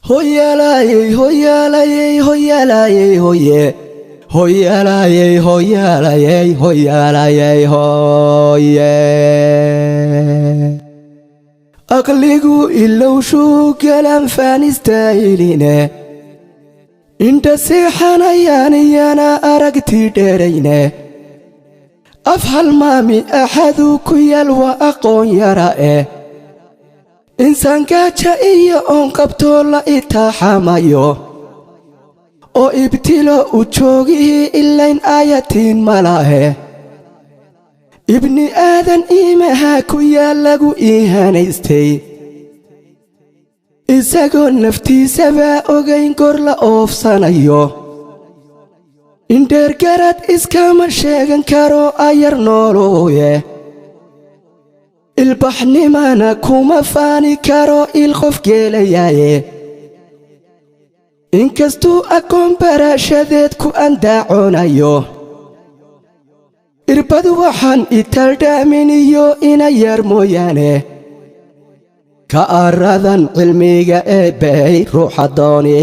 Hoya la ye, hoya la ye, hoya la ye, hoye. Hoya la ye, hoya la ye, hoya la ye, hoye. Aqligu illow shu kalam fanistailine. Inta seexanayaan iyana aragti dheerayne. Afhal maami axadu ku yal wa aqoon yara إنسان كاتشا إيا أون قبطولا إتاحامايو أو إبتلو وچوغيه إلاين آياتين ملاهي ابني آذن إيمها كويا لغو إيهانيستي إساقو نفتي سبا أوغين كورلا أوفسانايو إندر كارات إسكاما شاقن كارو آير نولويه البحني مانا كوما فاني كارو الخوف جيلياي إنكستو أكون براشدت كو أنداعونايو إربادو وحان إتالدامينيو إنا يرموياني كأراذان علميغا إباي روح الدوني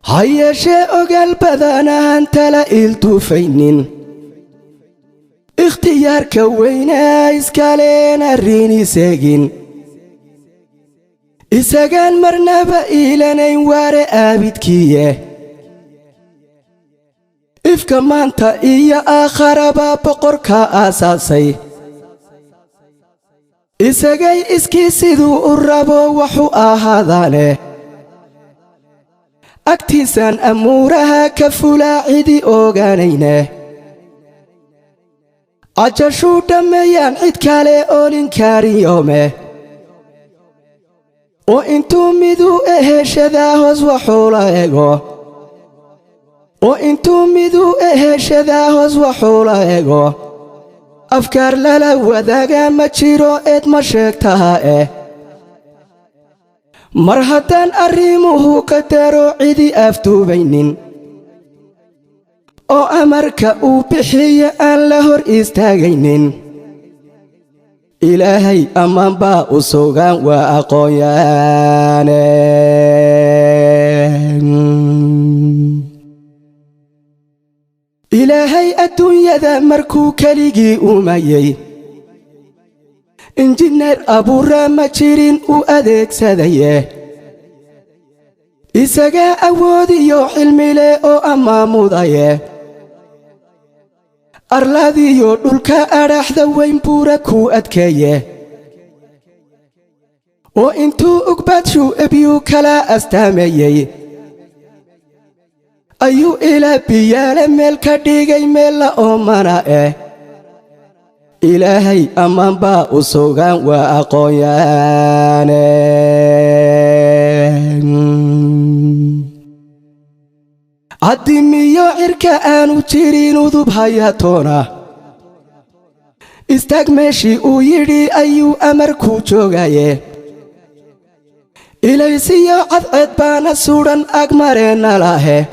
هيا شيء قلب ذانا أنت لا إلتوفينين اختيار كوينا إسكالين الريني ساقين إساقان مرنبا إلانين واري آبد كيه إفكا مانتا إيا آخر بابقركا أساسي إساقاي إسكي سيدو الرابو وحو آهاذاني أكتسان أمورها كفلا عدي أوغانينه أجاشو دميان عد كالي أولين كاري يومه وإنتو ميدو شذاهوز وحولا إيغو وإنتو ميدو شذاهوز وحولا إيغو أفكار للا وذاقا ماتشيرو مشاكتها مرحتان أريموه كتارو عدي أفتو بينين أو أمركا وبحية أن لهور إستاغينين إلهي أمان با أسوغان وأقويان إلهي الدنيا ذا مركو كاليجي أميي إنجنير أبو رامة جيرين وأديك ساديه إساقا أودي يو حلمي لي أو أمامو ضايه أرلاذي يو دولكا أراح ذوين بوركو أدكيه وإنتو أقباتشو أبيو كلا أستاميي أيو إلا بيالا ملكا ديغي ميلا أمانا إلهي أمان با أسوغان وأقويان عدمي عركا آنو تيرين وذوب هاياتونا استقمشي ويري أيو أمركو جوغايه إليسي عدعد بانا سوران أقمرين لاهي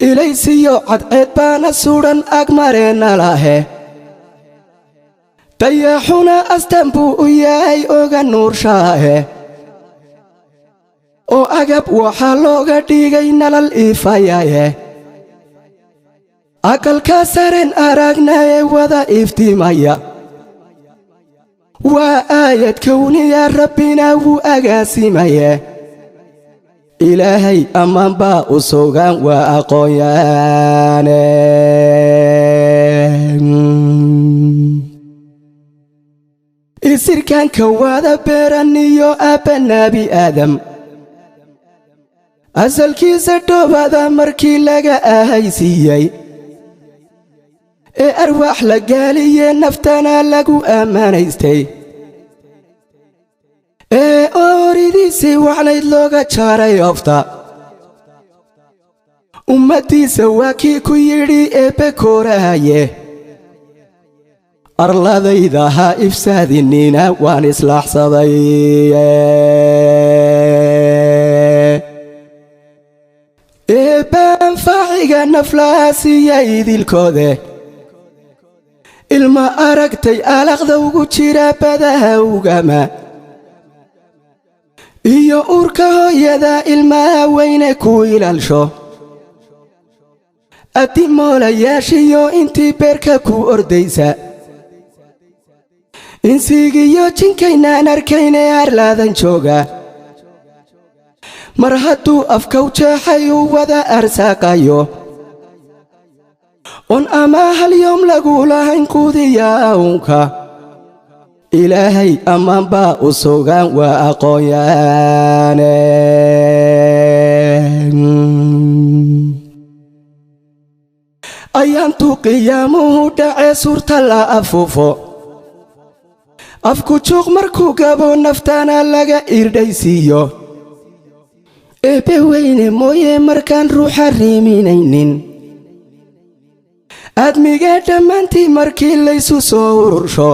إليسي عدعد بانا سوران أقمرين لاهي تياحونا أستنبو إياي أوغا نور شاهي أو أغاب وحالوغا ديغي نلال إفاياي أكل كاسرين أراغناي وذا إفتيمايا وآية كوني يا ربنا وأغاسيمايا إلهي أمان با أسوغان وأقويان إسر كان كواذا بيرانيو أبا نبي آدم أسل كيسا دوباذا مركي لغا أهيسيي أرواح لقالي نفتنا لغو أمانيستي أوريديسي وحليد لوغا جاري يوفتا أمتي سواكي كويري بكورايه أرلاذيذا ها إفساد النينا وان إصلاح صدي إبان فاعيقا نفلاسي يايدي الكودة ilma aragtay alaqda ugu jira badaha ugama iyo urka hooyada ilmaha weyne ku ilaalsho adimoolayaashiyo intii beerka ku ordaysa insigiyo jinkaynaan arkayne arlaadan jooga mar hadduu afkow jeexay u wada arsaaqayo on ama hal yoom lagu lahayn quudiya uunka ilaahay ammaan baa u sugan waa aqoonyaane ayaantuu qiyaamuhu dhacee suurta la afuufo afku juuq markuu gabo naftana laga irdhaysiiyo eebbe weyne mooye markaan ruuxa riiminaynin aadmiga dhammaantii markii laysu soo urursho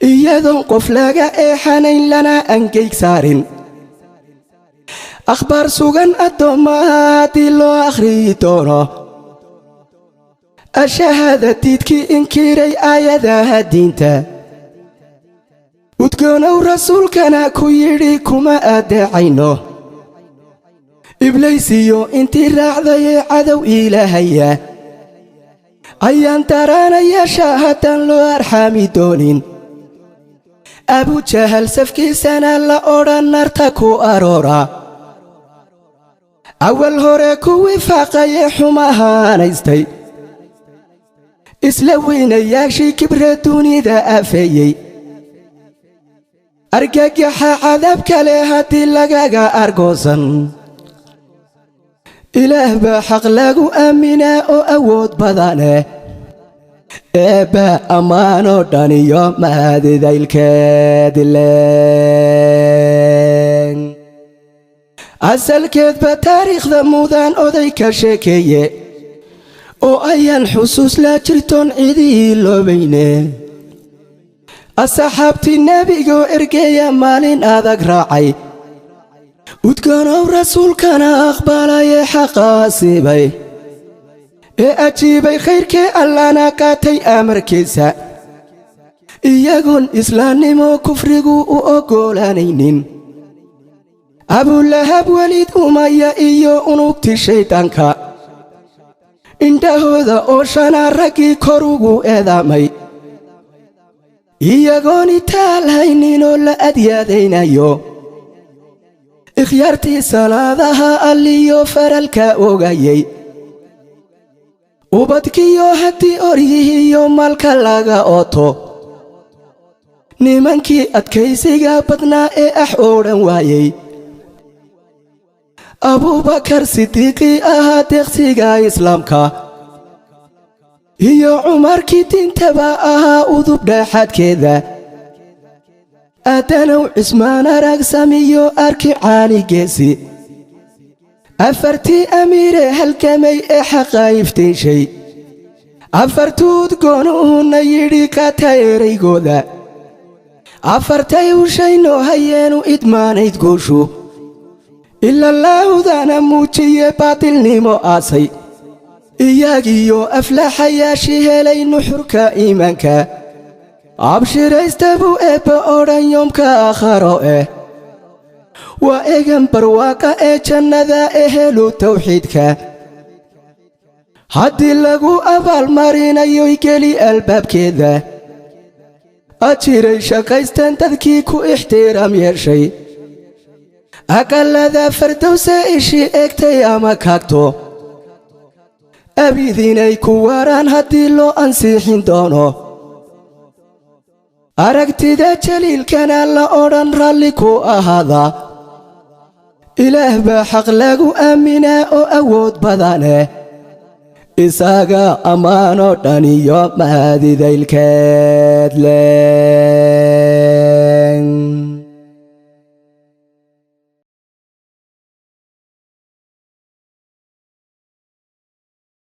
iyadoon qof laga eexanayn lana angeyg saarin akhbaar sugan addoommaha haddii loo akhriyi doono ashahaada diidkii inkiray aayadaha diinta udgoonow rasuulkana ku yidhi kuma adeecayno iblaysiyo intii raacdayee cadow ilaahaya ayaan daraanayaasha haddaan loo arxaami doonin abujahal safkiisana la odhan narta ku aroora awal hore kuwii faaqayee xumahaanaystay isla weynayaashii kibre dunida afeeyey argagaxa cadaab kale haddii lagaga argoosan ilaah baa xaq lagu aaminaa oo awood badane eebba ammaanoo dhaniyo mahadidaylkeed leen asalkeedba taariikhda muudaan oday ka sheekeeye oo ayaan xusuus la jirtoon cidii loobayne asxaabtii nebigoo ergeeya maalin adag raacay udgoonow rasuulkana aqbalayee xaqaasibay ee ajiibay khayrkee allana qaatay amarkiisa iyagoon islaannimo kufrigu u oggolaanaynin abulahab weliid umaya iyo unugti shayddaanka indhahooda oo shana raggii kor ugu eedaamay iyagoon itaal hayninoo la adyaadaynayo ikhyaartii salaadaha alliyo faralka ogayay ubadkiyo haddii oryihiyo maalka laga ooto nimankii adkaysiga badnaa ee ax oodhan waayey abubakar sidiiqii ahaa deeqsiga islaamka iyo cumarkii diintaba ahaa udub dhaaxaadkeeda aadanow cismaan aragsamiyo arki caanigeesi afartii amiire halgamay ee xaqa iftiishay afartuu udgoonuhuna yidhi qaata eraygooda afartay ushaynoo hayeenu idmaanayd guushu ilalaahudana muujiye baatilnimo aasay iyagiyo aflaxayaashii helay nuxurka iimaanka abshiraysta buu eebba odhan yoomka aakharo waa egan barwaaqa ee jannada ehelu tawxiidka haddii lagu abaalmarinayoy geli albaabkeeda ajiray shaqaystan dadkii ku ixtiraam yeeshay aqallada fardowse ishii eegtay ama kaagto abidinay ku waaraan haddii loo ansiixin doono aragtida jaliilkana la odhan raalli ku ahaada ilaah baa xaq lagu aaminaa oo awood badane isaga ammaanoo dhaniyo mahadidaylkeed leen